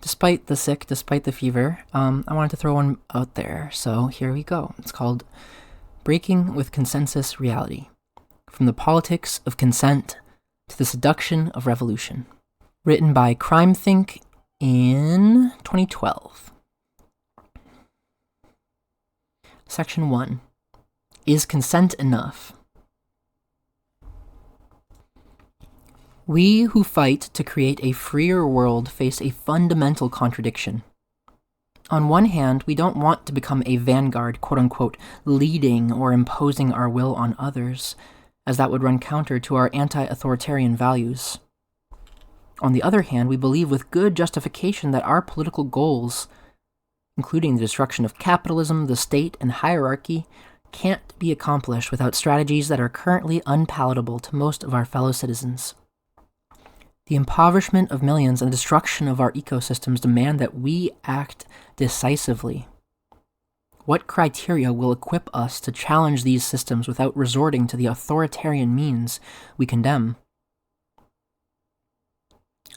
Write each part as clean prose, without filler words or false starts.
Despite the sick, despite the fever, I wanted to throw one out there, so here we go. It's called Breaking with Consensus Reality. From the Politics of Consent to the Seduction of Revolution. Written by CrimeThinc in 2012. Section 1. Is consent enough? We who fight to create a freer world face a fundamental contradiction. On one hand, we don't want to become a vanguard, quote-unquote, leading or imposing our will on others, as that would run counter to our anti-authoritarian values. On the other hand, we believe with good justification that our political goals, including the destruction of capitalism, the state, and hierarchy, can't be accomplished without strategies that are currently unpalatable to most of our fellow citizens. The impoverishment of millions and the destruction of our ecosystems demand that we act decisively. What criteria will equip us to challenge these systems without resorting to the authoritarian means we condemn?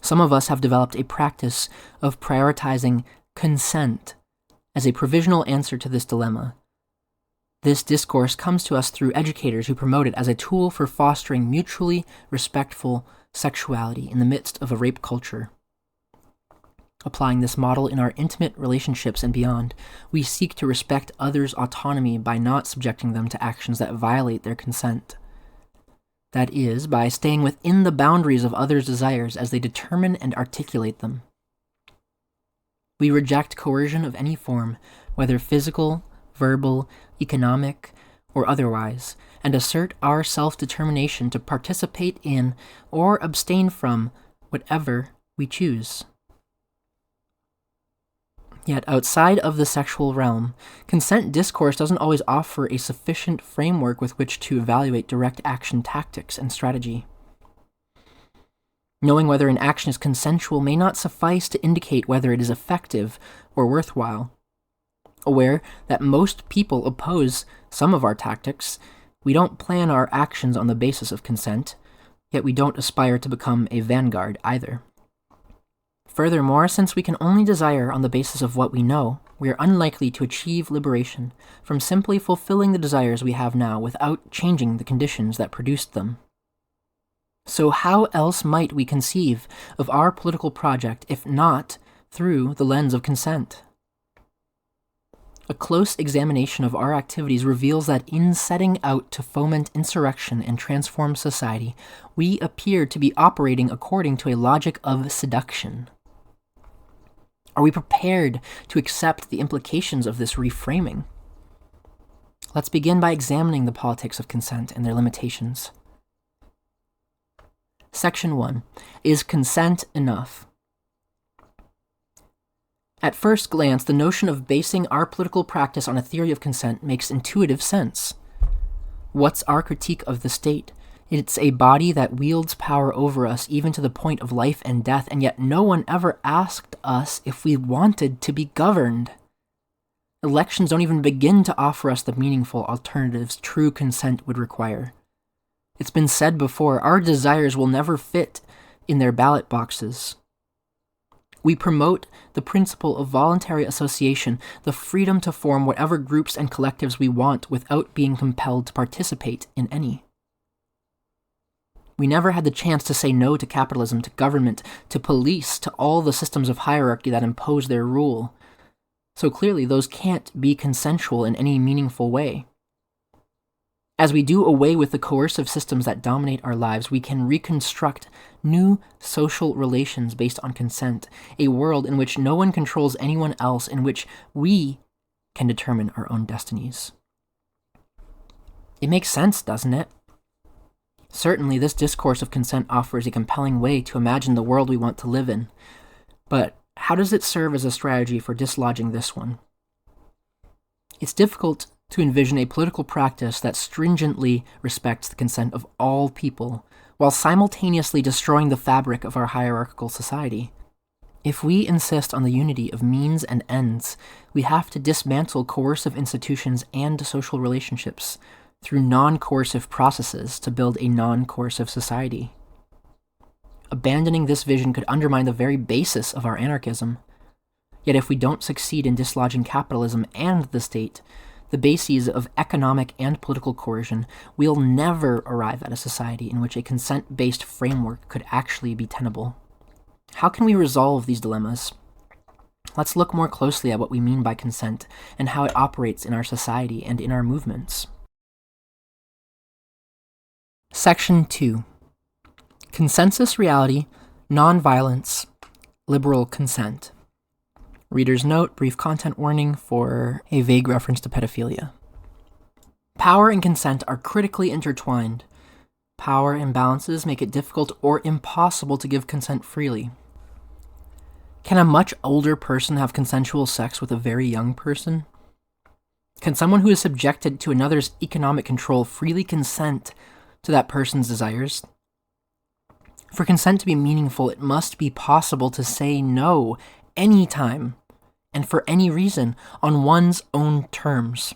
Some of us have developed a practice of prioritizing consent as a provisional answer to this dilemma. This discourse comes to us through educators who promote it as a tool for fostering mutually respectful sexuality in the midst of a rape culture. Applying this model in our intimate relationships and beyond, we seek to respect others' autonomy by not subjecting them to actions that violate their consent. That is, by staying within the boundaries of others' desires as they determine and articulate them. We reject coercion of any form, whether physical, verbal, economic, or otherwise, and assert our self-determination to participate in or abstain from whatever we choose. Yet outside of the sexual realm, consent discourse doesn't always offer a sufficient framework with which to evaluate direct action tactics and strategy. Knowing whether an action is consensual may not suffice to indicate whether it is effective or worthwhile. Aware that most people oppose some of our tactics, we don't plan our actions on the basis of consent, yet we don't aspire to become a vanguard either. Furthermore, since we can only desire on the basis of what we know, we are unlikely to achieve liberation from simply fulfilling the desires we have now without changing the conditions that produced them. So how else might we conceive of our political project if not through the lens of consent? A close examination of our activities reveals that in setting out to foment insurrection and transform society, we appear to be operating according to a logic of seduction. Are we prepared to accept the implications of this reframing? Let's begin by examining the politics of consent and their limitations. Section 1. Is consent enough? At first glance, the notion of basing our political practice on a theory of consent makes intuitive sense. What's our critique of the state? It's a body that wields power over us even to the point of life and death, and yet no one ever asked us if we wanted to be governed. Elections don't even begin to offer us the meaningful alternatives true consent would require. It's been said before, our desires will never fit in their ballot boxes. We promote the principle of voluntary association, the freedom to form whatever groups and collectives we want without being compelled to participate in any. We never had the chance to say no to capitalism, to government, to police, to all the systems of hierarchy that impose their rule. So clearly those can't be consensual in any meaningful way. As we do away with the coercive systems that dominate our lives, we can reconstruct new social relations based on consent, a world in which no one controls anyone else, in which we can determine our own destinies. It makes sense, doesn't it? Certainly, this discourse of consent offers a compelling way to imagine the world we want to live in, but how does it serve as a strategy for dislodging this one? It's difficult to envision a political practice that stringently respects the consent of all people, while simultaneously destroying the fabric of our hierarchical society. If we insist on the unity of means and ends, we have to dismantle coercive institutions and social relationships through non-coercive processes to build a non-coercive society. Abandoning this vision could undermine the very basis of our anarchism. Yet if we don't succeed in dislodging capitalism and the state, the bases of economic and political coercion, we'll never arrive at a society in which a consent-based framework could actually be tenable. How can we resolve these dilemmas? Let's look more closely at what we mean by consent and how it operates in our society and in our movements. Section 2. Consensus reality, nonviolence, liberal consent. Reader's note, brief content warning for a vague reference to pedophilia. Power and consent are critically intertwined. Power imbalances make it difficult or impossible to give consent freely. Can a much older person have consensual sex with a very young person? Can someone who is subjected to another's economic control freely consent to that person's desires? For consent to be meaningful, it must be possible to say no anytime and for any reason on one's own terms.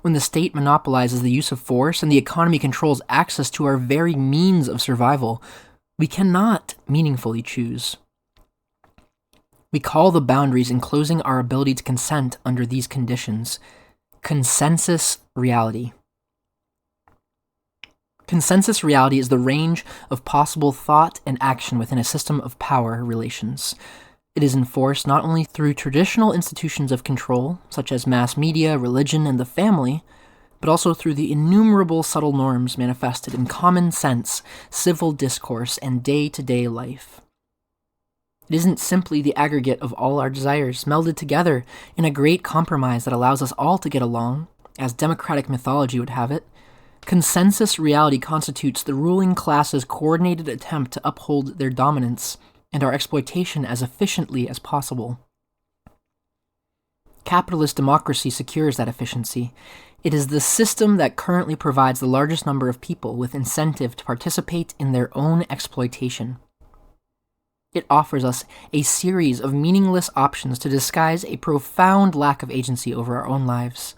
When the state monopolizes the use of force and the economy controls access to our very means of survival, we cannot meaningfully choose. We call the boundaries enclosing our ability to consent under these conditions consensus reality. Consensus reality is the range of possible thought and action within a system of power relations. It is enforced not only through traditional institutions of control, such as mass media, religion, and the family, but also through the innumerable subtle norms manifested in common sense, civil discourse, and day-to-day life. It isn't simply the aggregate of all our desires melded together in a great compromise that allows us all to get along, as democratic mythology would have it. Consensus reality constitutes the ruling class's coordinated attempt to uphold their dominance and our exploitation as efficiently as possible. Capitalist democracy secures that efficiency. It is the system that currently provides the largest number of people with incentive to participate in their own exploitation. It offers us a series of meaningless options to disguise a profound lack of agency over our own lives.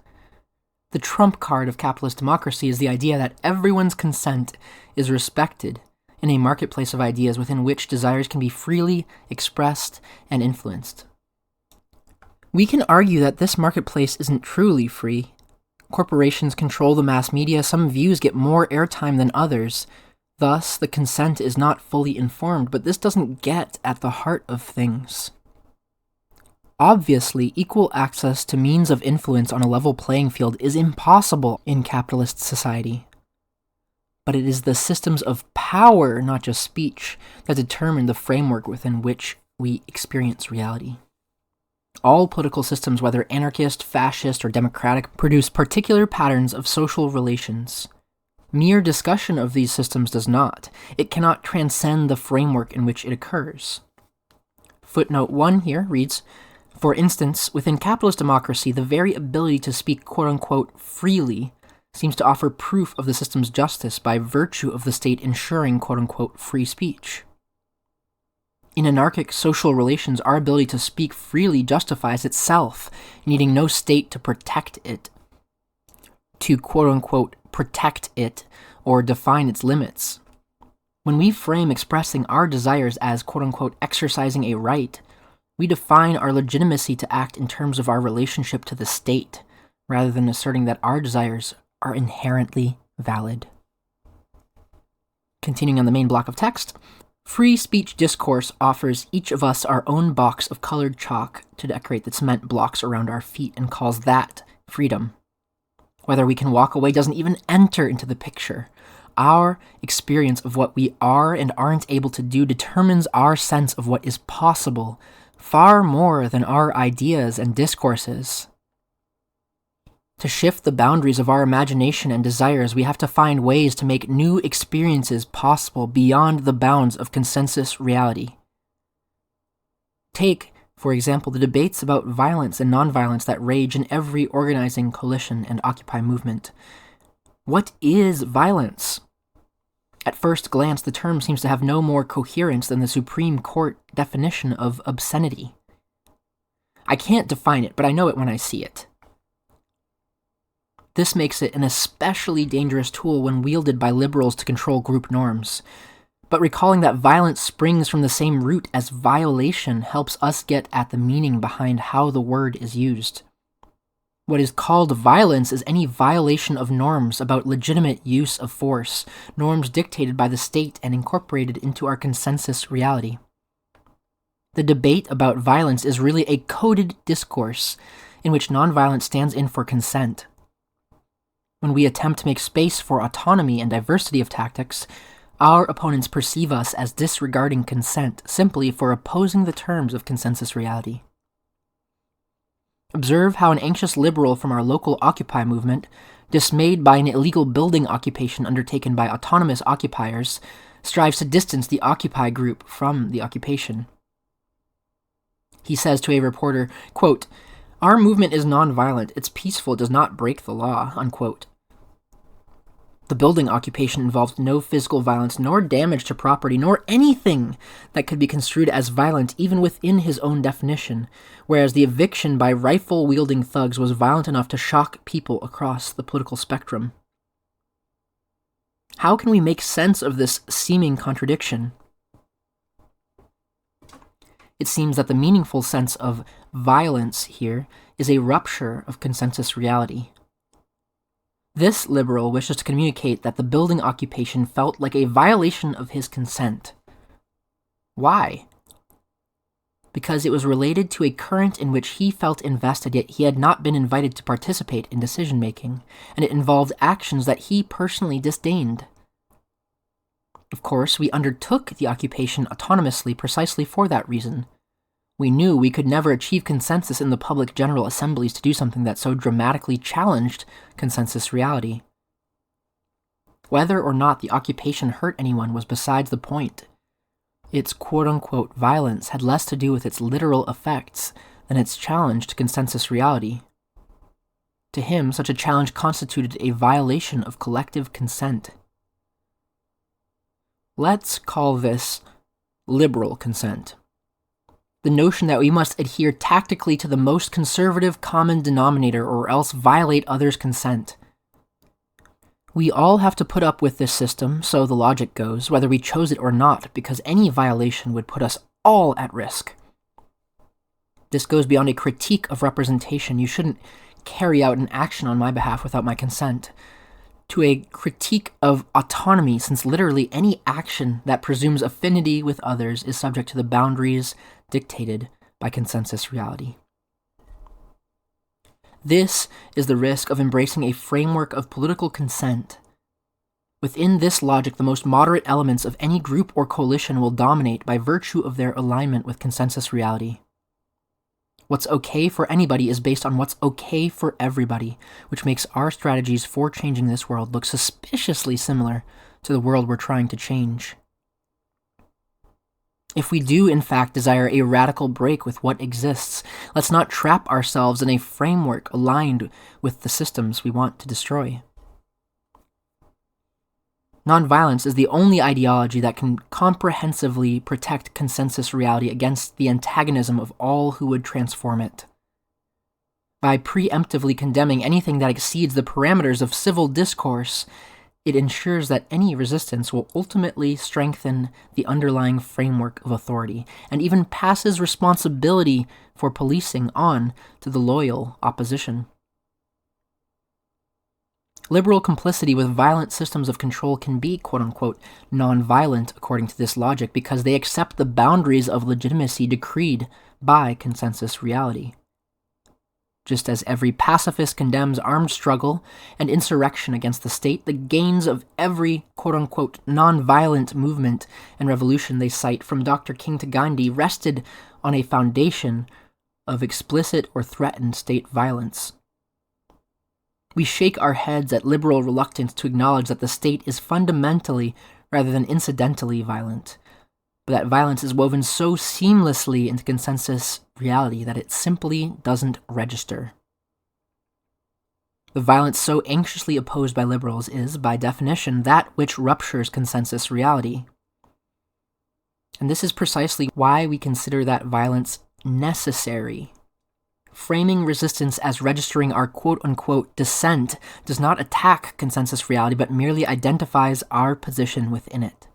The trump card of capitalist democracy is the idea that everyone's consent is respected in a marketplace of ideas within which desires can be freely expressed and influenced. We can argue that this marketplace isn't truly free. Corporations control the mass media, some views get more airtime than others. Thus, the consent is not fully informed, but this doesn't get at the heart of things. Obviously, equal access to means of influence on a level playing field is impossible in capitalist society. But it is the systems of power, not just speech, that determine the framework within which we experience reality. All political systems, whether anarchist, fascist, or democratic, produce particular patterns of social relations. Mere discussion of these systems does not. It cannot transcend the framework in which it occurs. Footnote 1 here reads, for instance, within capitalist democracy, the very ability to speak quote-unquote freely seems to offer proof of the system's justice by virtue of the state ensuring quote-unquote free speech. In anarchic social relations, our ability to speak freely justifies itself, needing no state to protect it. To quote-unquote protect it or define its limits. When we frame expressing our desires as quote-unquote exercising a right, we define our legitimacy to act in terms of our relationship to the state, rather than asserting that our desires are inherently valid. Continuing on the main block of text, free speech discourse offers each of us our own box of colored chalk to decorate the cement blocks around our feet and calls that freedom. Whether we can walk away doesn't even enter into the picture. Our experience of what we are and aren't able to do determines our sense of what is possible, far more than our ideas and discourses. To shift the boundaries of our imagination and desires, we have to find ways to make new experiences possible beyond the bounds of consensus reality. Take, for example, the debates about violence and nonviolence that rage in every organizing coalition and Occupy movement. What is violence? At first glance, the term seems to have no more coherence than the Supreme Court definition of obscenity. I can't define it, but I know it when I see it. This makes it an especially dangerous tool when wielded by liberals to control group norms. But recalling that violence springs from the same root as violation helps us get at the meaning behind how the word is used. What is called violence is any violation of norms about legitimate use of force, norms dictated by the state and incorporated into our consensus reality. The debate about violence is really a coded discourse in which nonviolence stands in for consent. When we attempt to make space for autonomy and diversity of tactics, our opponents perceive us as disregarding consent simply for opposing the terms of consensus reality. Observe how an anxious liberal from our local Occupy movement, dismayed by an illegal building occupation undertaken by autonomous occupiers, strives to distance the Occupy group from the occupation. He says to a reporter, quote, "Our movement is nonviolent, it's peaceful, does not break the law," unquote. The building occupation involved no physical violence, nor damage to property, nor anything that could be construed as violent even within his own definition, whereas the eviction by rifle-wielding thugs was violent enough to shock people across the political spectrum. How can we make sense of this seeming contradiction? It seems that the meaningful sense of violence here is a rupture of consensus reality. This liberal wishes to communicate that the building occupation felt like a violation of his consent. Why? Because it was related to a current in which he felt invested, yet he had not been invited to participate in decision-making, and it involved actions that he personally disdained. Of course, we undertook the occupation autonomously precisely for that reason. We knew we could never achieve consensus in the public general assemblies to do something that so dramatically challenged consensus reality. Whether or not the occupation hurt anyone was besides the point. Its quote-unquote violence had less to do with its literal effects than its challenge to consensus reality. To him, such a challenge constituted a violation of collective consent. Let's call this liberal consent. The notion that we must adhere tactically to the most conservative common denominator or else violate others' consent. We all have to put up with this system, so the logic goes, whether we chose it or not, because any violation would put us all at risk. This goes beyond a critique of representation. You shouldn't carry out an action on my behalf without my consent, to a critique of autonomy, since literally any action that presumes affinity with others is subject to the boundaries dictated by consensus reality. This is the risk of embracing a framework of political consent. Within this logic, the most moderate elements of any group or coalition will dominate by virtue of their alignment with consensus reality. What's okay for anybody is based on what's okay for everybody, which makes our strategies for changing this world look suspiciously similar to the world we're trying to change. If we do, in fact, desire a radical break with what exists, let's not trap ourselves in a framework aligned with the systems we want to destroy. Nonviolence is the only ideology that can comprehensively protect consensus reality against the antagonism of all who would transform it. By preemptively condemning anything that exceeds the parameters of civil discourse, it ensures that any resistance will ultimately strengthen the underlying framework of authority, and even passes responsibility for policing on to the loyal opposition. Liberal complicity with violent systems of control can be, quote-unquote, non-violent according to this logic because they accept the boundaries of legitimacy decreed by consensus reality. Just as every pacifist condemns armed struggle and insurrection against the state, the gains of every quote-unquote non-violent movement and revolution they cite from Dr. King to Gandhi rested on a foundation of explicit or threatened state violence. We shake our heads at liberal reluctance to acknowledge that the state is fundamentally rather than incidentally violent, but that violence is woven so seamlessly into consensus reality that it simply doesn't register. The violence so anxiously opposed by liberals is, by definition, that which ruptures consensus reality. And this is precisely why we consider that violence necessary. Framing resistance as registering our quote-unquote dissent does not attack consensus reality, but merely identifies our position within it.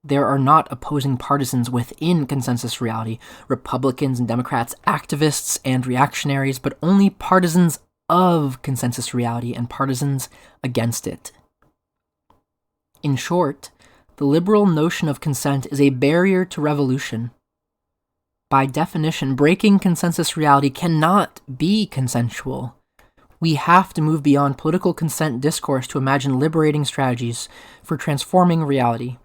There are not opposing partisans within consensus reality, Republicans and Democrats, activists and reactionaries, but only partisans of consensus reality and partisans against it. In short, the liberal notion of consent is a barrier to revolution. By definition, breaking consensus reality cannot be consensual. We have to move beyond political consent discourse to imagine liberating strategies for transforming reality.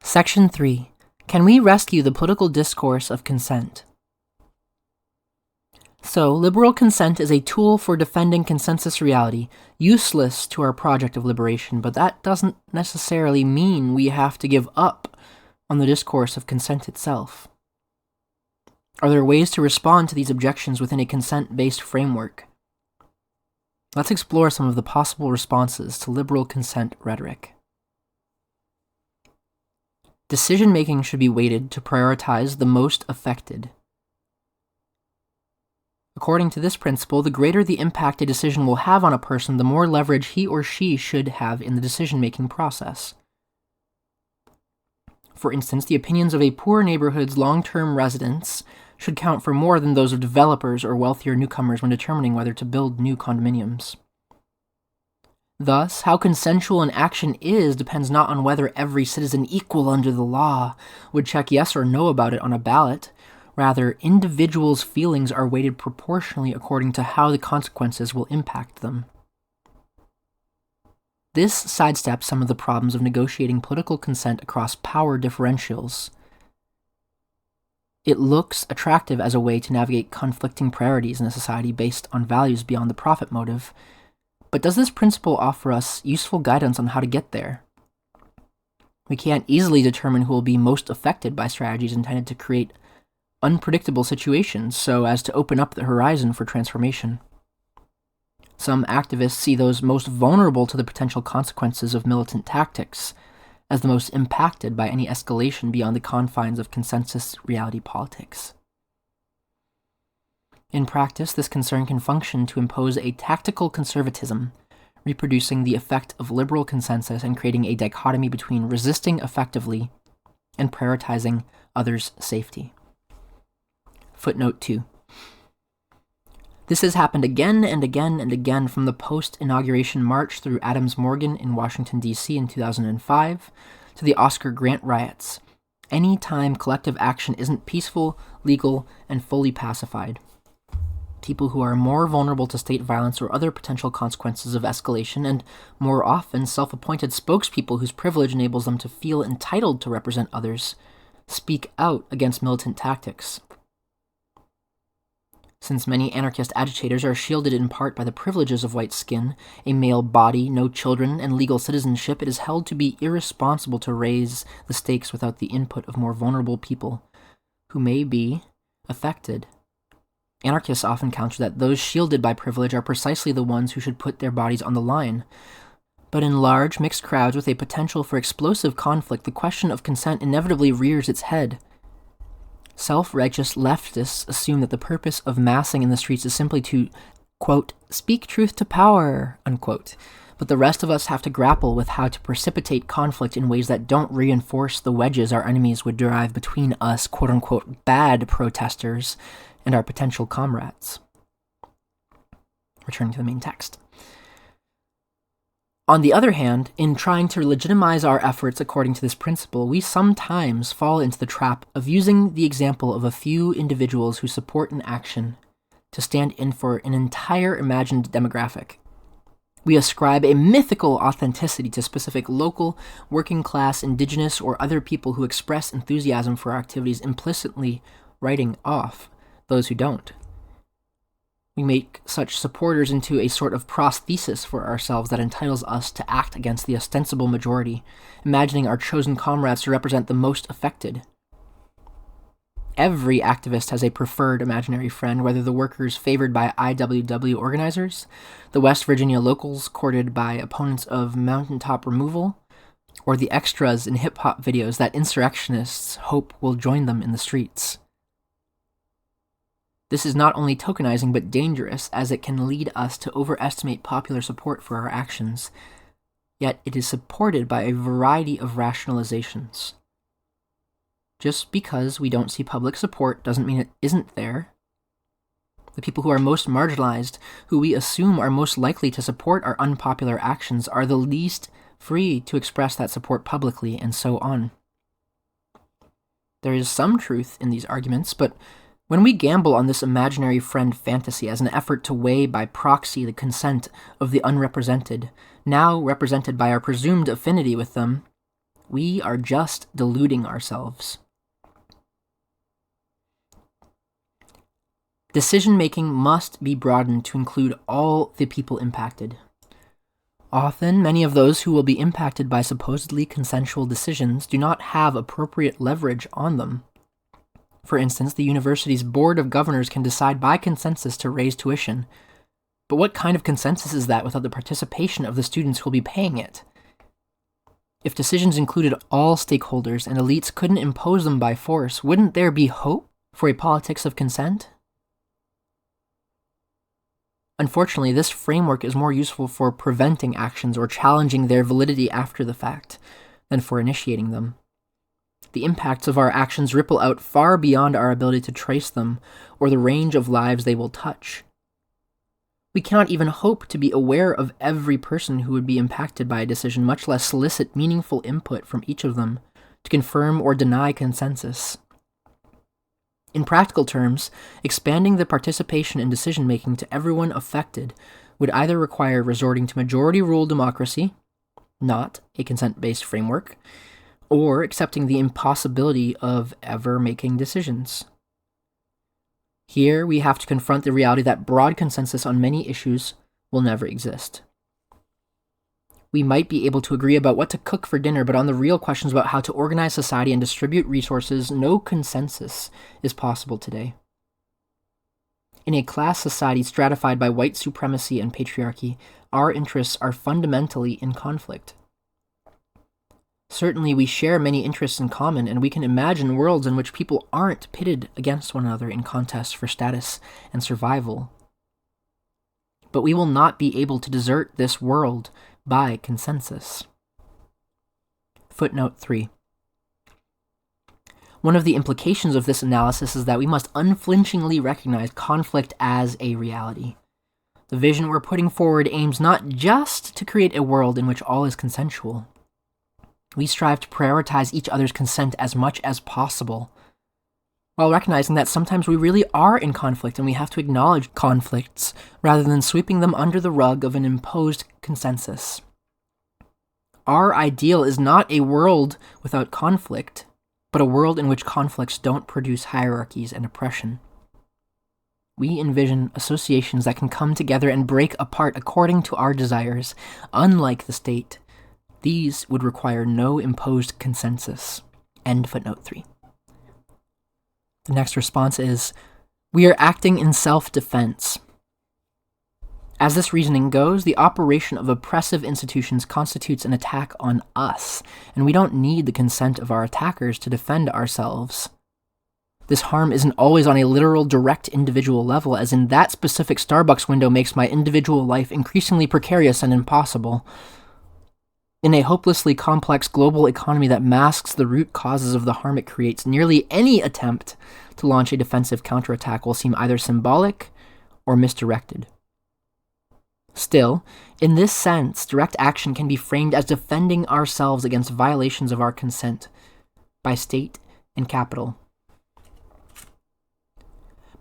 Section 3. Can we rescue the political discourse of consent? So, liberal consent is a tool for defending consensus reality, useless to our project of liberation, but that doesn't necessarily mean we have to give up on the discourse of consent itself. Are there ways to respond to these objections within a consent-based framework? Let's explore some of the possible responses to liberal consent rhetoric. Decision-making should be weighted to prioritize the most affected. According to this principle, the greater the impact a decision will have on a person, the more leverage he or she should have in the decision-making process. For instance, the opinions of a poor neighborhood's long-term residents should count for more than those of developers or wealthier newcomers when determining whether to build new condominiums. Thus, how consensual an action is depends not on whether every citizen equal under the law would check yes or no about it on a ballot. Rather, individuals' feelings are weighted proportionally according to how the consequences will impact them. This sidesteps some of the problems of negotiating political consent across power differentials. It looks attractive as a way to navigate conflicting priorities in a society based on values beyond the profit motive, but does this principle offer us useful guidance on how to get there? We can't easily determine who will be most affected by strategies intended to create unpredictable situations so as to open up the horizon for transformation. Some activists see those most vulnerable to the potential consequences of militant tactics as the most impacted by any escalation beyond the confines of consensus reality politics. In practice, this concern can function to impose a tactical conservatism, reproducing the effect of liberal consensus and creating a dichotomy between resisting effectively and prioritizing others' safety. Footnote 2. This has happened again and again and again from the post-inauguration march through Adams Morgan in Washington, D.C. in 2005 to the Oscar Grant riots. Any time collective action isn't peaceful, legal, and fully pacified. People who are more vulnerable to state violence or other potential consequences of escalation, and more often self-appointed spokespeople whose privilege enables them to feel entitled to represent others, speak out against militant tactics. Since many anarchist agitators are shielded in part by the privileges of white skin, a male body, no children, and legal citizenship, it is held to be irresponsible to raise the stakes without the input of more vulnerable people who may be affected. Anarchists often counter that those shielded by privilege are precisely the ones who should put their bodies on the line. But in large, mixed crowds with a potential for explosive conflict, the question of consent inevitably rears its head. Self-righteous leftists assume that the purpose of massing in the streets is simply to, quote, speak truth to power, unquote. But the rest of us have to grapple with how to precipitate conflict in ways that don't reinforce the wedges our enemies would derive between us, quote-unquote, bad protesters and our potential comrades. Returning to the main text. On the other hand, in trying to legitimize our efforts according to this principle, we sometimes fall into the trap of using the example of a few individuals who support an action to stand in for an entire imagined demographic. We ascribe a mythical authenticity to specific local, working class, indigenous, or other people who express enthusiasm for our activities, implicitly writing off those who don't. We make such supporters into a sort of prosthesis for ourselves that entitles us to act against the ostensible majority, imagining our chosen comrades to represent the most affected. Every activist has a preferred imaginary friend, whether the workers favored by IWW organizers, the West Virginia locals courted by opponents of mountaintop removal, or the extras in hip-hop videos that insurrectionists hope will join them in the streets. This is not only tokenizing but dangerous, as it can lead us to overestimate popular support for our actions. yet it is supported by a variety of rationalizations. Just because we don't see public support doesn't mean it isn't there. The people who are most marginalized, who we assume are most likely to support our unpopular actions, are the least free to express that support publicly, and so on. There is some truth in these arguments, but when we gamble on this imaginary friend fantasy as an effort to weigh by proxy the consent of the unrepresented, now represented by our presumed affinity with them, we are just deluding ourselves. Decision-making must be broadened to include all the people impacted. Often, many of those who will be impacted by supposedly consensual decisions do not have appropriate leverage on them. For instance, the university's board of governors can decide by consensus to raise tuition. But what kind of consensus is that without the participation of the students who will be paying it? If decisions included all stakeholders and elites couldn't impose them by force, wouldn't there be hope for a politics of consent? Unfortunately, this framework is more useful for preventing actions or challenging their validity after the fact than for initiating them. The impacts of our actions ripple out far beyond our ability to trace them or the range of lives they will touch. We cannot even hope to be aware of every person who would be impacted by a decision, much less solicit meaningful input from each of them to confirm or deny consensus. In practical terms, expanding the participation in decision-making to everyone affected would either require resorting to majority-rule democracy, not a consent-based framework, or accepting the impossibility of ever making decisions. Here, we have to confront the reality that broad consensus on many issues will never exist. We might be able to agree about what to cook for dinner, but on the real questions about how to organize society and distribute resources, no consensus is possible today. In a class society stratified by white supremacy and patriarchy, our interests are fundamentally in conflict. Certainly, we share many interests in common, and we can imagine worlds in which people aren't pitted against one another in contests for status and survival. But we will not be able to desert this world by consensus. Footnote 3. One of the implications of this analysis is that we must unflinchingly recognize conflict as a reality. The vision we're putting forward aims not just to create a world in which all is consensual. We strive to prioritize each other's consent as much as possible, while recognizing that sometimes we really are in conflict and we have to acknowledge conflicts rather than sweeping them under the rug of an imposed consensus. Our ideal is not a world without conflict, but a world in which conflicts don't produce hierarchies and oppression. We envision associations that can come together and break apart according to our desires. Unlike the state, these would require no imposed consensus. End footnote 3. The next response is, we are acting in self-defense. As this reasoning goes, the operation of oppressive institutions constitutes an attack on us, and we don't need the consent of our attackers to defend ourselves. This harm isn't always on a literal, direct individual level, as in that specific Starbucks window makes my individual life increasingly precarious and impossible. In a hopelessly complex global economy that masks the root causes of the harm it creates, nearly any attempt to launch a defensive counterattack will seem either symbolic or misdirected. Still, in this sense, direct action can be framed as defending ourselves against violations of our consent by state and capital.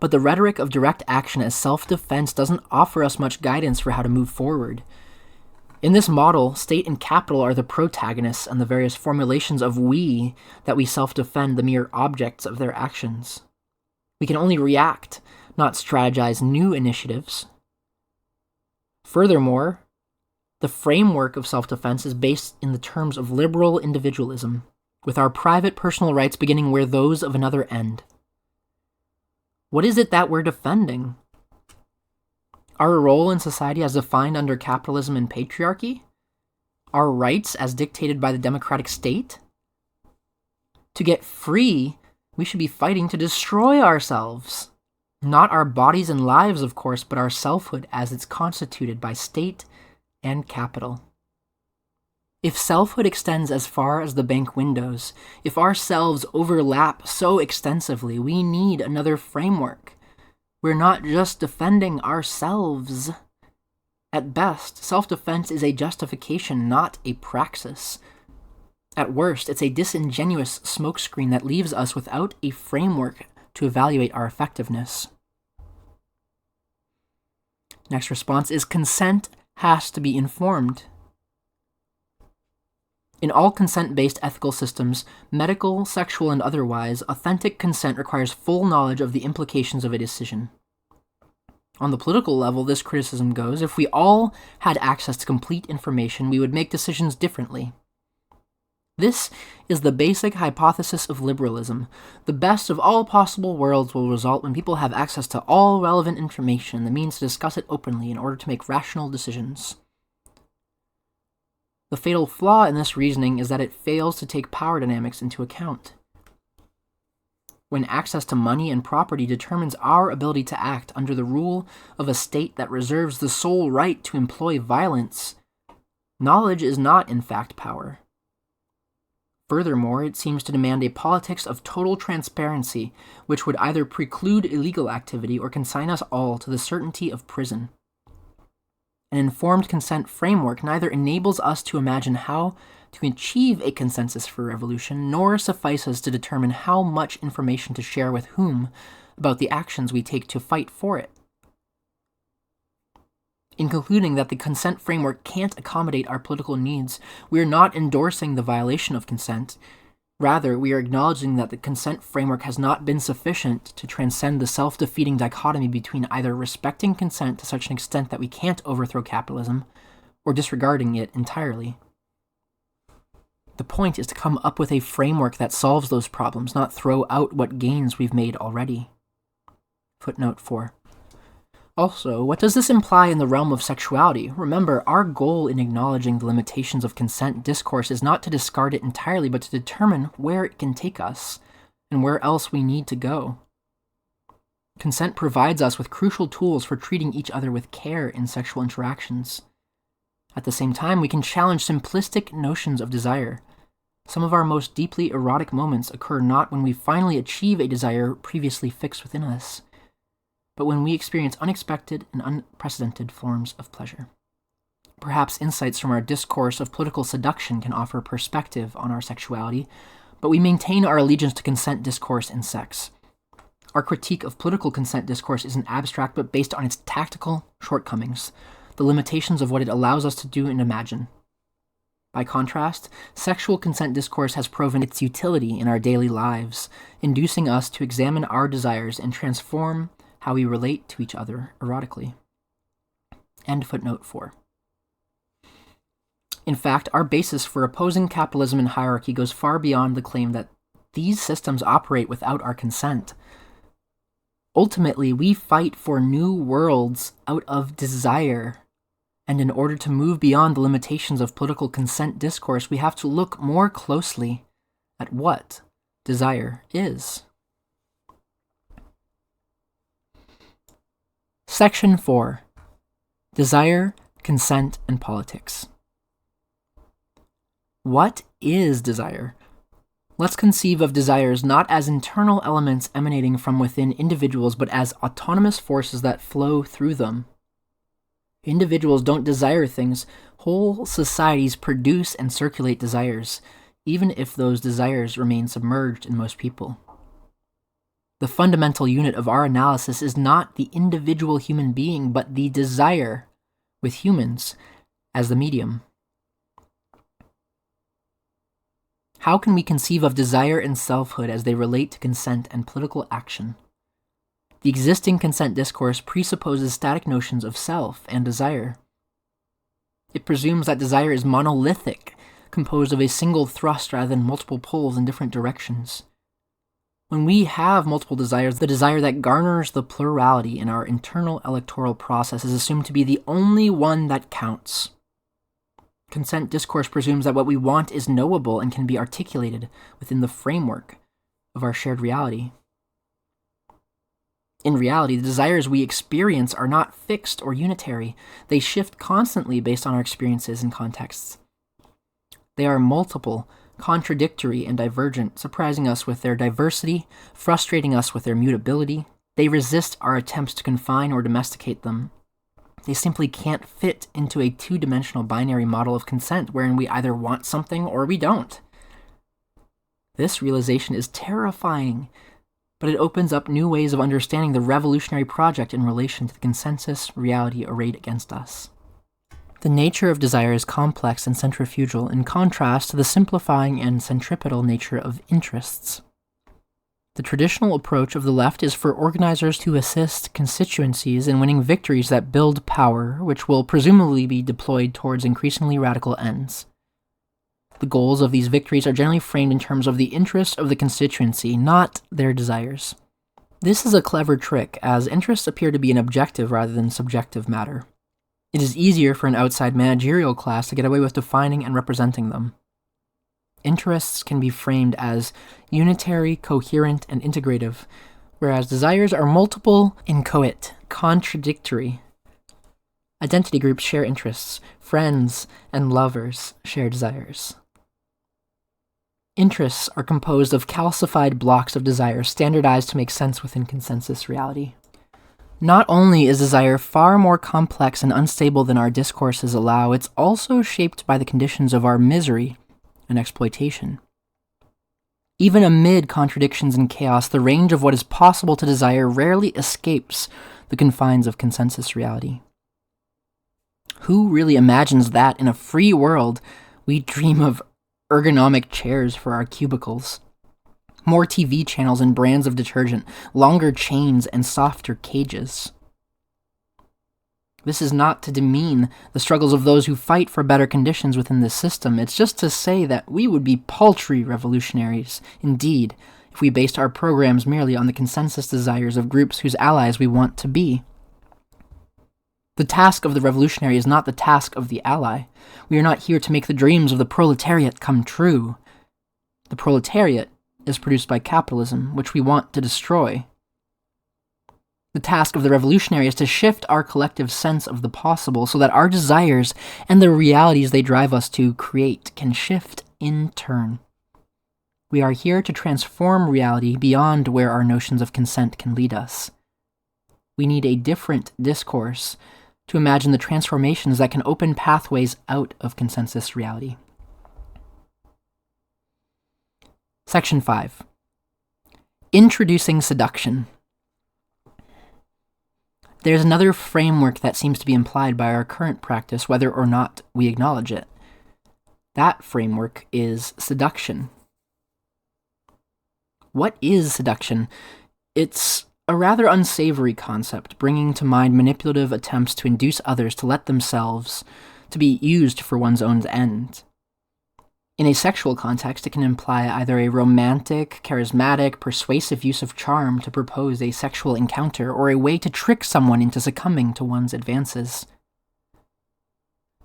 But the rhetoric of direct action as self-defense doesn't offer us much guidance for how to move forward. In this model, state and capital are the protagonists and the various formulations of we that we self-defend the mere objects of their actions. We can only react, not strategize new initiatives. Furthermore, the framework of self-defense is based in the terms of liberal individualism, with our private personal rights beginning where those of another end. What is it that we're defending? Our role in society as defined under capitalism and patriarchy? Our rights as dictated by the democratic state? To get free, we should be fighting to destroy ourselves. Not our bodies and lives, of course, but our selfhood as it's constituted by state and capital. If selfhood extends as far as the bank windows, if our selves overlap so extensively, we need another framework. We're not just defending ourselves. At best, self-defense is a justification, not a praxis. At worst, it's a disingenuous smokescreen that leaves us without a framework to evaluate our effectiveness. Next response is consent has to be informed. In all consent-based ethical systems, medical, sexual, and otherwise, authentic consent requires full knowledge of the implications of a decision. On the political level, this criticism goes, if we all had access to complete information, we would make decisions differently. This is the basic hypothesis of liberalism. The best of all possible worlds will result when people have access to all relevant information, the means to discuss it openly in order to make rational decisions. The fatal flaw in this reasoning is that it fails to take power dynamics into account. When access to money and property determines our ability to act under the rule of a state that reserves the sole right to employ violence, knowledge is not in fact power. Furthermore, it seems to demand a politics of total transparency, which would either preclude illegal activity or consign us all to the certainty of prison. An informed consent framework neither enables us to imagine how to achieve a consensus for revolution, nor suffices to determine how much information to share with whom about the actions we take to fight for it. In concluding that the consent framework can't accommodate our political needs, we are not endorsing the violation of consent. Rather, we are acknowledging that the consent framework has not been sufficient to transcend the self-defeating dichotomy between either respecting consent to such an extent that we can't overthrow capitalism, or disregarding it entirely. The point is to come up with a framework that solves those problems, not throw out what gains we've made already. Footnote 4. Also, what does this imply in the realm of sexuality? Remember, our goal in acknowledging the limitations of consent discourse is not to discard it entirely, but to determine where it can take us, and where else we need to go. Consent provides us with crucial tools for treating each other with care in sexual interactions. At the same time, we can challenge simplistic notions of desire. Some of our most deeply erotic moments occur not when we finally achieve a desire previously fixed within us, but when we experience unexpected and unprecedented forms of pleasure. Perhaps insights from our discourse of political seduction can offer perspective on our sexuality, but we maintain our allegiance to consent discourse and sex. Our critique of political consent discourse isn't abstract, but based on its tactical shortcomings, the limitations of what it allows us to do and imagine. By contrast, sexual consent discourse has proven its utility in our daily lives, inducing us to examine our desires and transform how we relate to each other erotically. End footnote 4. In fact, our basis for opposing capitalism and hierarchy goes far beyond the claim that these systems operate without our consent. Ultimately, we fight for new worlds out of desire, and in order to move beyond the limitations of political consent discourse, we have to look more closely at what desire is. Section 4. Desire, Consent, and Politics. What is desire? Let's conceive of desires not as internal elements emanating from within individuals, but as autonomous forces that flow through them. Individuals don't desire things. Whole societies produce and circulate desires, even if those desires remain submerged in most people. The fundamental unit of our analysis is not the individual human being, but the desire, with humans as the medium. How can we conceive of desire and selfhood as they relate to consent and political action? The existing consent discourse presupposes static notions of self and desire. It presumes that desire is monolithic, composed of a single thrust rather than multiple pulls in different directions. When we have multiple desires, the desire that garners the plurality in our internal electoral process is assumed to be the only one that counts. Consent discourse presumes that what we want is knowable and can be articulated within the framework of our shared reality. In reality, the desires we experience are not fixed or unitary. They shift constantly based on our experiences and contexts. They are multiple, contradictory, and divergent, surprising us with their diversity, frustrating us with their mutability. They resist our attempts to confine or domesticate them. They simply can't fit into a two-dimensional binary model of consent wherein we either want something or we don't. This realization is terrifying, but it opens up new ways of understanding the revolutionary project in relation to the consensus reality arrayed against us. The nature of desire is complex and centrifugal, in contrast to the simplifying and centripetal nature of interests. The traditional approach of the left is for organizers to assist constituencies in winning victories that build power, which will presumably be deployed towards increasingly radical ends. The goals of these victories are generally framed in terms of the interests of the constituency, not their desires. This is a clever trick, as interests appear to be an objective rather than subjective matter. It is easier for an outside managerial class to get away with defining and representing them. Interests can be framed as unitary, coherent, and integrative, whereas desires are multiple, inchoate, contradictory. Identity groups share interests, friends and lovers share desires. Interests are composed of calcified blocks of desire standardized to make sense within consensus reality. Not only is desire far more complex and unstable than our discourses allow, it's also shaped by the conditions of our misery and exploitation. Even amid contradictions and chaos, the range of what is possible to desire rarely escapes the confines of consensus reality. Who really imagines that in a free world we dream of ergonomic chairs for our cubicles, more TV channels and brands of detergent, longer chains and softer cages? This is not to demean the struggles of those who fight for better conditions within this system. It's just to say that we would be paltry revolutionaries, indeed, if we based our programs merely on the consensus desires of groups whose allies we want to be. The task of the revolutionary is not the task of the ally. We are not here to make the dreams of the proletariat come true. The proletariat is produced by capitalism, which we want to destroy. The task of the revolutionary is to shift our collective sense of the possible so that our desires and the realities they drive us to create can shift in turn. We are here to transform reality beyond where our notions of consent can lead us. We need a different discourse to imagine the transformations that can open pathways out of consensus reality. Section 5. Introducing seduction. There's another framework that seems to be implied by our current practice, whether or not we acknowledge it. That framework is seduction. What is seduction? It's a rather unsavory concept, bringing to mind manipulative attempts to induce others to let themselves to be used for one's own end. In a sexual context, it can imply either a romantic, charismatic, persuasive use of charm to propose a sexual encounter, or a way to trick someone into succumbing to one's advances.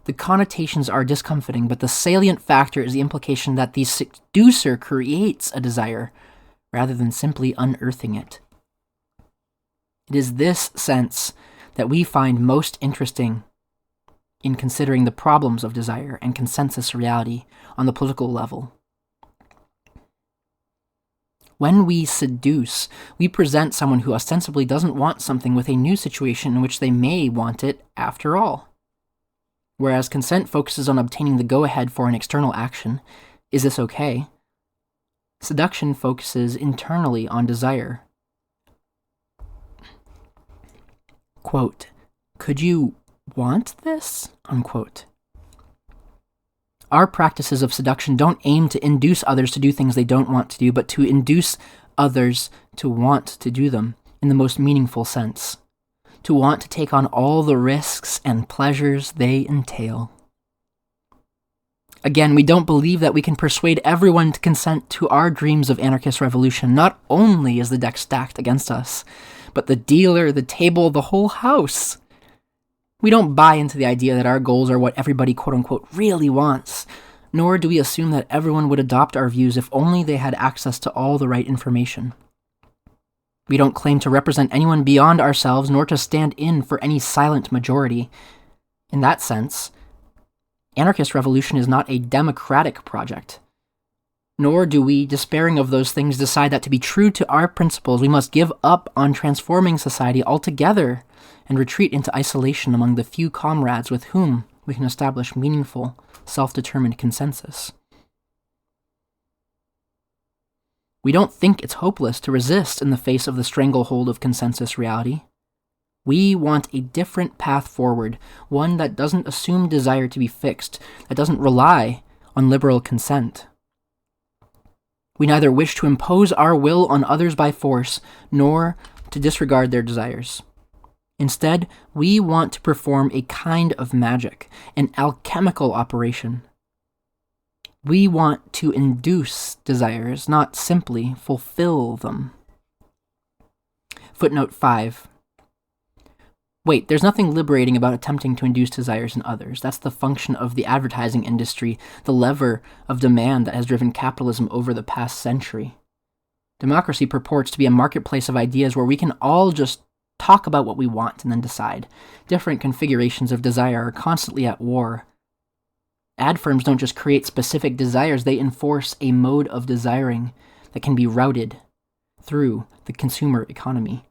The connotations are discomfiting, but the salient factor is the implication that the seducer creates a desire, rather than simply unearthing it. It is this sense that we find most interesting in considering the problems of desire and consensus reality on the political level. When we seduce, we present someone who ostensibly doesn't want something with a new situation in which they may want it after all. Whereas consent focuses on obtaining the go-ahead for an external action, is this okay? Seduction focuses internally on desire. Quote, "Could you want this?" Unquote. Our practices of seduction don't aim to induce others to do things they don't want to do, but to induce others to want to do them in the most meaningful sense, to want to take on all the risks and pleasures they entail. Again, we don't believe that we can persuade everyone to consent to our dreams of anarchist revolution. Not only is the deck stacked against us, but the dealer, the table, the whole house. We don't buy into the idea that our goals are what everybody quote-unquote really wants, nor do we assume that everyone would adopt our views if only they had access to all the right information. We don't claim to represent anyone beyond ourselves, nor to stand in for any silent majority. In that sense, Anarchist revolution is not a democratic project. Nor do we, despairing of those things, decide that to be true to our principles, we must give up on transforming society altogether and retreat into isolation among the few comrades with whom we can establish meaningful, self-determined consensus. We don't think it's hopeless to resist in the face of the stranglehold of consensus reality. We want a different path forward, one that doesn't assume desire to be fixed, that doesn't rely on liberal consent. We neither wish to impose our will on others by force, nor to disregard their desires. Instead, we want to perform a kind of magic, an alchemical operation. We want to induce desires, not simply fulfill them. Footnote 5. Wait, there's nothing liberating about attempting to induce desires in others. That's the function of the advertising industry, the lever of demand that has driven capitalism over the past century. Democracy purports to be a marketplace of ideas where we can all just talk about what we want and then decide. Different configurations of desire are constantly at war. Ad firms don't just create specific desires, they enforce a mode of desiring that can be routed through the consumer economy.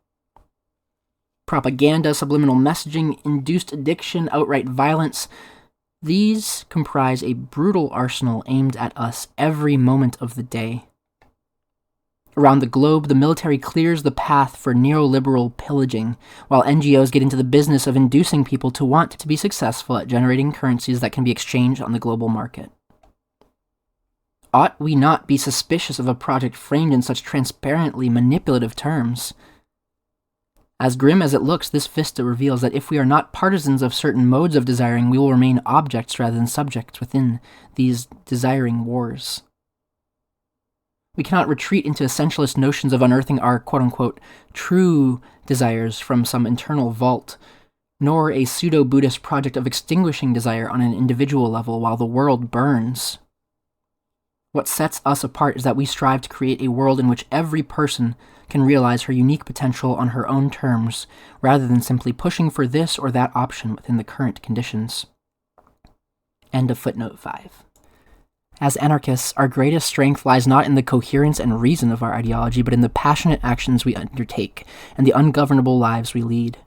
Propaganda, subliminal messaging, induced addiction, outright violence, these comprise a brutal arsenal aimed at us every moment of the day. Around the globe, the military clears the path for neoliberal pillaging, while NGOs get into the business of inducing people to want to be successful at generating currencies that can be exchanged on the global market. Ought we not be suspicious of a project framed in such transparently manipulative terms? As grim as it looks, this vista reveals that if we are not partisans of certain modes of desiring, we will remain objects rather than subjects within these desiring wars. We cannot retreat into essentialist notions of unearthing our quote-unquote true desires from some internal vault, nor a pseudo-Buddhist project of extinguishing desire on an individual level while the world burns. What sets us apart is that we strive to create a world in which every person can realize her unique potential on her own terms, rather than simply pushing for this or that option within the current conditions. End of footnote 5. As anarchists, our greatest strength lies not in the coherence and reason of our ideology, but in the passionate actions we undertake and the ungovernable lives we lead.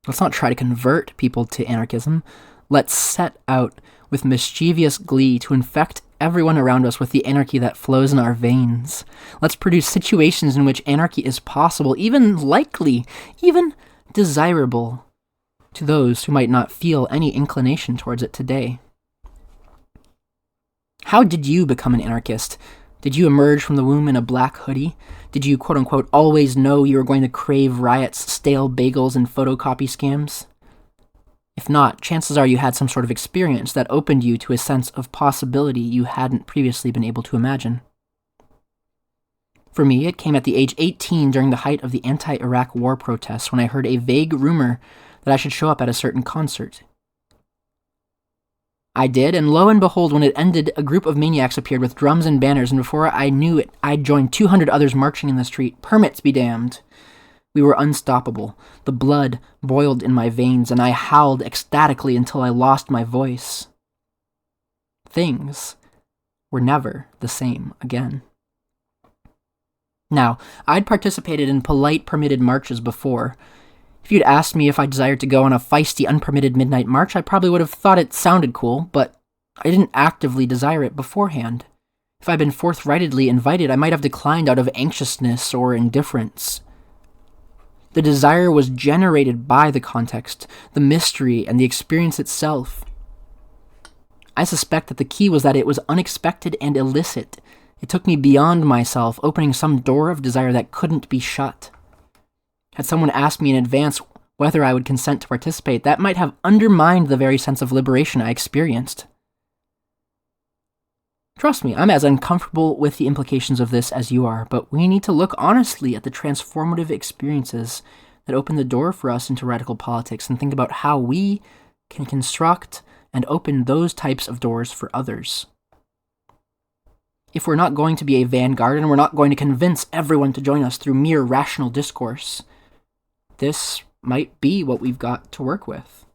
Let's not try to convert people to anarchism. Let's set out with mischievous glee to infect everyone around us with the anarchy that flows in our veins. Let's produce situations in which anarchy is possible, even likely, even desirable to those who might not feel any inclination towards it today. How did you become an anarchist? Did you emerge from the womb in a black hoodie? Did you, quote-unquote, always know you were going to crave riots, stale bagels, and photocopy scams? If not, chances are you had some sort of experience that opened you to a sense of possibility you hadn't previously been able to imagine. For me, it came at the age 18 during the height of the anti-Iraq war protests when I heard a vague rumor that I should show up at a certain concert. I did, and lo and behold, when it ended, a group of maniacs appeared with drums and banners, and before I knew it, I'd joined 200 others marching in the street. Permits be damned. We were unstoppable. The blood boiled in my veins, and I howled ecstatically until I lost my voice. Things were never the same again. Now, I'd participated in polite, permitted marches before. If you'd asked me if I desired to go on a feisty, unpermitted midnight march, I probably would have thought it sounded cool, but I didn't actively desire it beforehand. If I'd been forthrightedly invited, I might have declined out of anxiousness or indifference. The desire was generated by the context, the mystery, and the experience itself. I suspect that the key was that it was unexpected and illicit. It took me beyond myself, opening some door of desire that couldn't be shut. Had someone asked me in advance whether I would consent to participate, that might have undermined the very sense of liberation I experienced. Trust me, I'm as uncomfortable with the implications of this as you are, but we need to look honestly at the transformative experiences that open the door for us into radical politics and think about how we can construct and open those types of doors for others. If we're not going to be a vanguard and we're not going to convince everyone to join us through mere rational discourse, this might be what we've got to work with.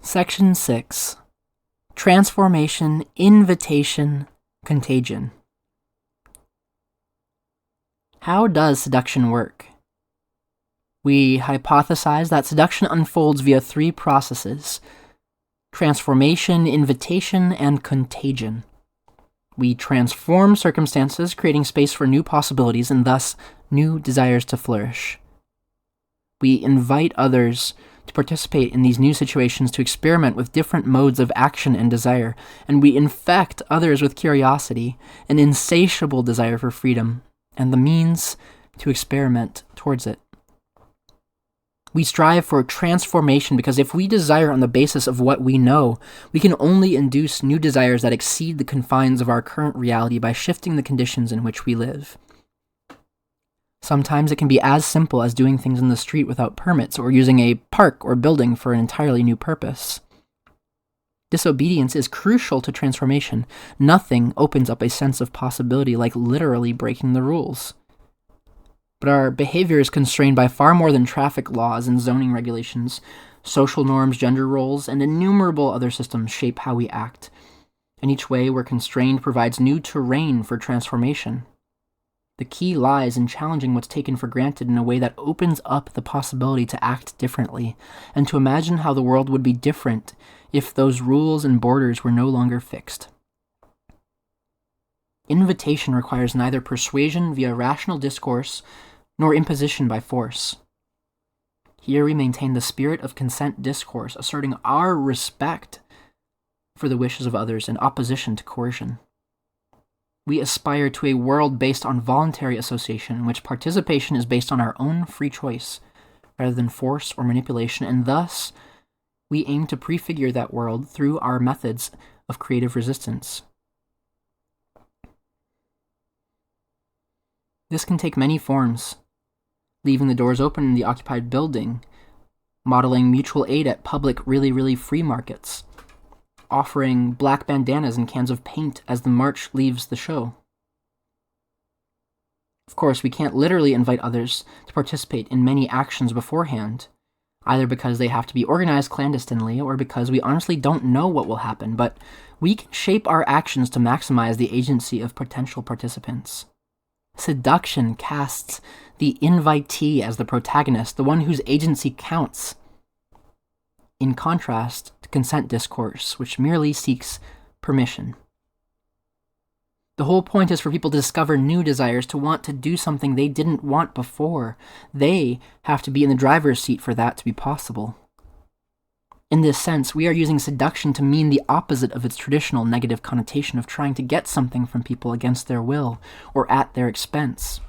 Section 6. Transformation, Invitation, Contagion. How does seduction work? We hypothesize that seduction unfolds via three processes: transformation, invitation, and contagion. We transform circumstances, creating space for new possibilities and thus new desires to flourish. We invite others to participate in these new situations, to experiment with different modes of action and desire, and we infect others with curiosity, an insatiable desire for freedom, and the means to experiment towards it. We strive for transformation because if we desire on the basis of what we know, we can only induce new desires that exceed the confines of our current reality by shifting the conditions in which we live. Sometimes it can be as simple as doing things in the street without permits or using a park or building for an entirely new purpose. Disobedience is crucial to transformation. Nothing opens up a sense of possibility like literally breaking the rules. But our behavior is constrained by far more than traffic laws and zoning regulations. Social norms, gender roles, and innumerable other systems shape how we act. And each way we're constrained provides new terrain for transformation. The key lies in challenging what's taken for granted in a way that opens up the possibility to act differently, and to imagine how the world would be different if those rules and borders were no longer fixed. Invitation requires neither persuasion via rational discourse nor imposition by force. Here we maintain the spirit of consent discourse, asserting our respect for the wishes of others in opposition to coercion. We aspire to a world based on voluntary association, in which participation is based on our own free choice, rather than force or manipulation, and thus we aim to prefigure that world through our methods of creative resistance. This can take many forms: leaving the doors open in the occupied building, modeling mutual aid at public really free markets, offering black bandanas and cans of paint as the march leaves the show. Of course, we can't literally invite others to participate in many actions beforehand, either because they have to be organized clandestinely or because we honestly don't know what will happen, but we can shape our actions to maximize the agency of potential participants. Seduction casts the invitee as the protagonist, the one whose agency counts, in contrast to consent discourse, which merely seeks permission. The whole point is for people to discover new desires, to want to do something they didn't want before. They have to be in the driver's seat for that to be possible. In this sense, we are using seduction to mean the opposite of its traditional negative connotation of trying to get something from people against their will or at their expense.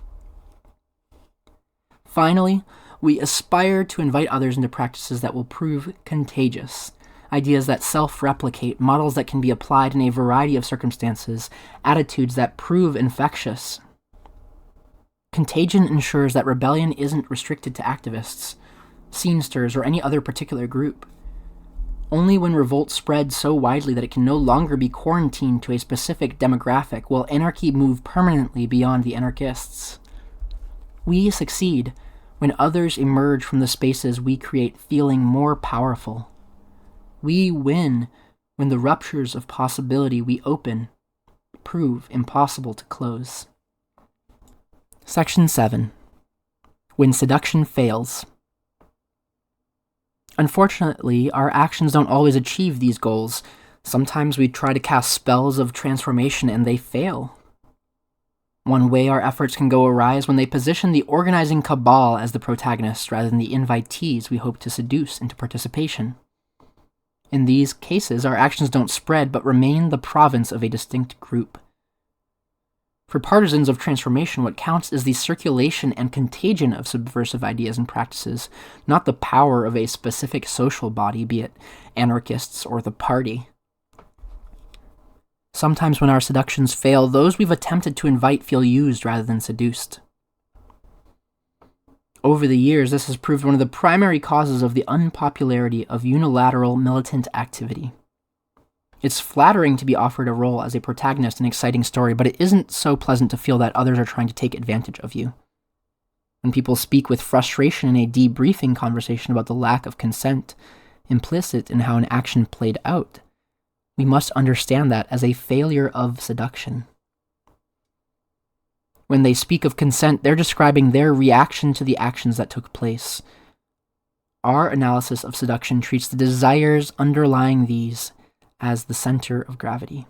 Finally, we aspire to invite others into practices that will prove contagious, ideas that self-replicate, models that can be applied in a variety of circumstances, attitudes that prove infectious. Contagion ensures that rebellion isn't restricted to activists, scenesters, or any other particular group. Only when revolt spreads so widely that it can no longer be quarantined to a specific demographic will anarchy move permanently beyond the anarchists. We succeed when others emerge from the spaces we create feeling more powerful. We win when the ruptures of possibility we open prove impossible to close. Section 7. When seduction fails. Unfortunately, our actions don't always achieve these goals. Sometimes we try to cast spells of transformation and they fail. One way our efforts can go awry is when they position the organizing cabal as the protagonists rather than the invitees we hope to seduce into participation. In these cases, our actions don't spread but remain the province of a distinct group. For partisans of transformation, what counts is the circulation and contagion of subversive ideas and practices, not the power of a specific social body, be it anarchists or the party. Sometimes when our seductions fail, those we've attempted to invite feel used rather than seduced. Over the years, this has proved one of the primary causes of the unpopularity of unilateral militant activity. It's flattering to be offered a role as a protagonist in an exciting story, but it isn't so pleasant to feel that others are trying to take advantage of you. When people speak with frustration in a debriefing conversation about the lack of consent, implicit in how an action played out. We must understand that as a failure of seduction. When they speak of consent, they're describing their reaction to the actions that took place. Our analysis of seduction treats the desires underlying these as the center of gravity.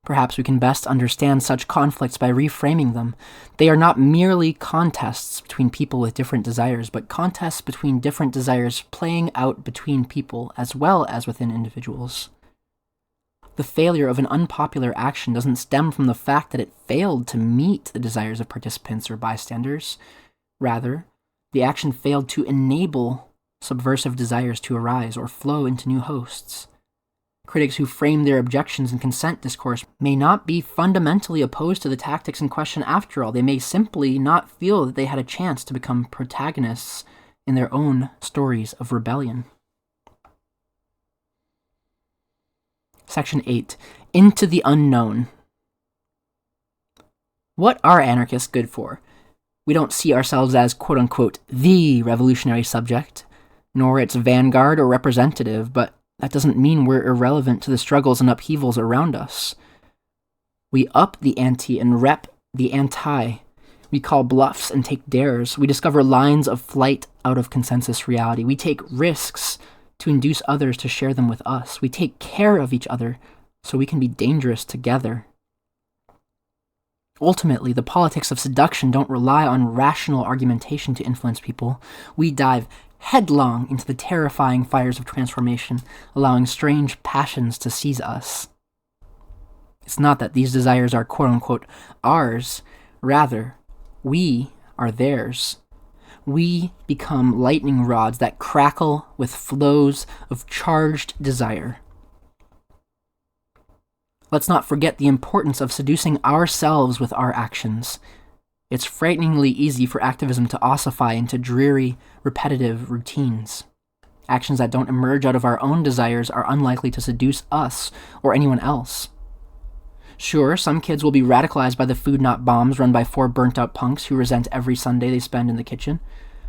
Perhaps we can best understand such conflicts by reframing them. They are not merely contests between people with different desires, but contests between different desires playing out between people as well as within individuals. The failure of an unpopular action doesn't stem from the fact that it failed to meet the desires of participants or bystanders. Rather, the action failed to enable subversive desires to arise or flow into new hosts. Critics who frame their objections in consent discourse may not be fundamentally opposed to the tactics in question after all. They may simply not feel that they had a chance to become protagonists in their own stories of rebellion. Section 8. Into the unknown. What are anarchists good for? We don't see ourselves as, quote-unquote, the revolutionary subject, nor its vanguard or representative, but that doesn't mean we're irrelevant to the struggles and upheavals around us. We up the ante and rep the anti. We call bluffs and take dares. We discover lines of flight out of consensus reality. We take risks to induce others to share them with us. We take care of each other so we can be dangerous together. Ultimately, the politics of seduction don't rely on rational argumentation to influence people. We dive headlong into the terrifying fires of transformation, allowing strange passions to seize us. It's not that these desires are quote-unquote ours, rather, we are theirs. We become lightning rods that crackle with flows of charged desire. Let's not forget the importance of seducing ourselves with our actions. It's frighteningly easy for activism to ossify into dreary, repetitive routines. Actions that don't emerge out of our own desires are unlikely to seduce us or anyone else. Sure, some kids will be radicalized by the food not bombs run by 4 burnt-out punks who resent every Sunday they spend in the kitchen,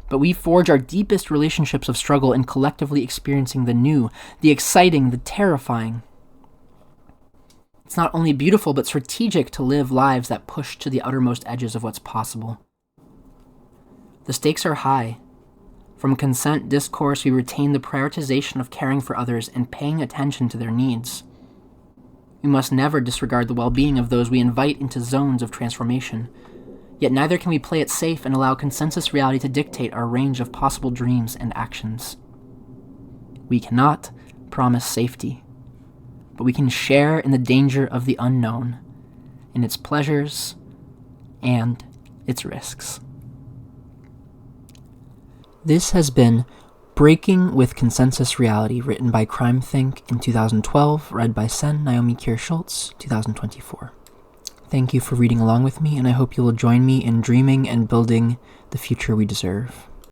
but we forge our deepest relationships of struggle in collectively experiencing the new, the exciting, the terrifying. It's not only beautiful, but strategic to live lives that push to the outermost edges of what's possible. The stakes are high. From consent discourse, we retain the prioritization of caring for others and paying attention to their needs. We must never disregard the well-being of those we invite into zones of transformation. Yet neither can we play it safe and allow consensus reality to dictate our range of possible dreams and actions. We cannot promise safety, but we can share in the danger of the unknown, in its pleasures and its risks. This has been Breaking with Consensus Reality, written by CrimeThinc in 2012, read by Naomi Kirst-Schultz, 2024. Thank you for reading along with me, and I hope you will join me in dreaming and building the future we deserve.